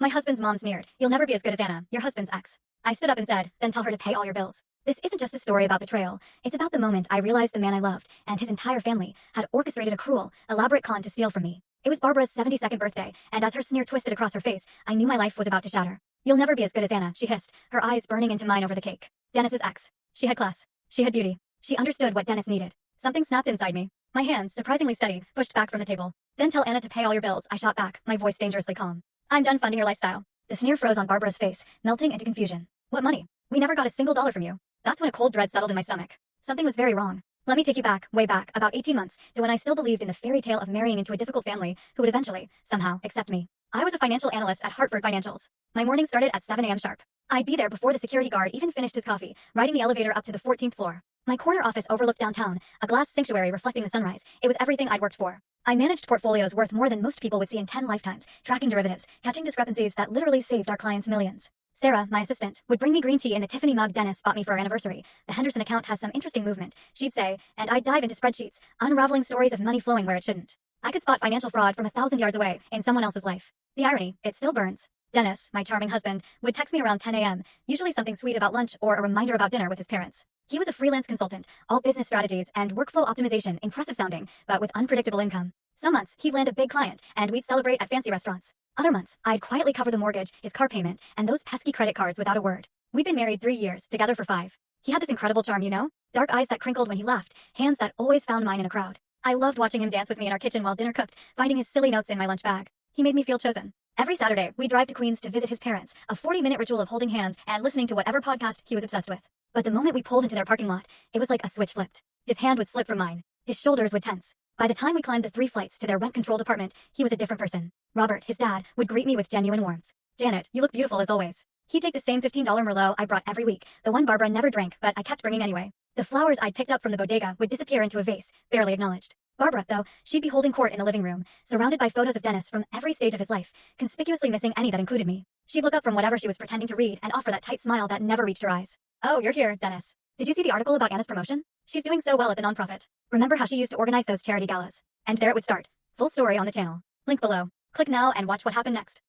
My husband's mom sneered, "You'll never be as good as Anna, your husband's ex." I stood up and said, "Then tell her to pay all your bills." This isn't just a story about betrayal. It's about the moment I realized the man I loved and his entire family had orchestrated a cruel, elaborate con to steal from me. It was Barbara's 72nd birthday, and as her sneer twisted across her face, I knew my life was about to shatter. "You'll never be as good as Anna," she hissed, her eyes burning into mine over the cake. Dennis's ex. She had class. She had beauty. She understood what Dennis needed. Something snapped inside me. My hands, surprisingly steady, pushed back from the table. "Then tell Anna to pay all your bills," I shot back, my voice dangerously calm. "I'm done funding your lifestyle." The sneer froze on Barbara's face, melting into confusion. "What money? We never got a single dollar from you." That's when a cold dread settled in my stomach. Something was very wrong. Let me take you back, way back, about 18 months, to when I still believed in the fairy tale of marrying into a difficult family who would eventually, somehow, accept me. I was a financial analyst at Hartford Financials. My morning started at 7 a.m. sharp. I'd be there before the security guard even finished his coffee, riding the elevator up to the 14th floor. My corner office overlooked downtown, a glass sanctuary reflecting the sunrise. It was everything I'd worked for. I managed portfolios worth more than most people would see in 10 lifetimes, tracking derivatives, catching discrepancies that literally saved our clients millions. Sarah, my assistant, would bring me green tea in the Tiffany mug Dennis bought me for our anniversary. "The Henderson account has some interesting movement," she'd say, and I'd dive into spreadsheets, unraveling stories of money flowing where it shouldn't. I could spot financial fraud from 1,000 yards away in someone else's life. The irony, it still burns. Dennis, my charming husband, would text me around 10 a.m., usually something sweet about lunch or a reminder about dinner with his parents. He was a freelance consultant, all business strategies and workflow optimization, impressive sounding, but with unpredictable income. Some months, he'd land a big client, and we'd celebrate at fancy restaurants. Other months, I'd quietly cover the mortgage, his car payment, and those pesky credit cards without a word. We'd been married 3 years, together for 5. He had this incredible charm, you know? Dark eyes that crinkled when he laughed, hands that always found mine in a crowd. I loved watching him dance with me in our kitchen while dinner cooked, finding his silly notes in my lunch bag. He made me feel chosen. Every Saturday, we'd drive to Queens to visit his parents, a 40-minute ritual of holding hands and listening to whatever podcast he was obsessed with. But the moment we pulled into their parking lot, it was like a switch flipped. His hand would slip from mine. His shoulders would tense. By the time we climbed the 3 flights to their rent-controlled apartment, he was a different person. Robert, his dad, would greet me with genuine warmth. "Janet, you look beautiful as always." He'd take the same $15 Merlot I brought every week, the one Barbara never drank, but I kept bringing anyway. The flowers I'd picked up from the bodega would disappear into a vase, barely acknowledged. Barbara, though, she'd be holding court in the living room, surrounded by photos of Dennis from every stage of his life, conspicuously missing any that included me. She'd look up from whatever she was pretending to read and offer that tight smile that never reached her eyes. "Oh, you're here, Dennis. Did you see the article about Anna's promotion? She's doing so well at the nonprofit. Remember how she used to organize those charity galas?" And there it would start. Full story on the channel. Link below. Click now and watch what happened next.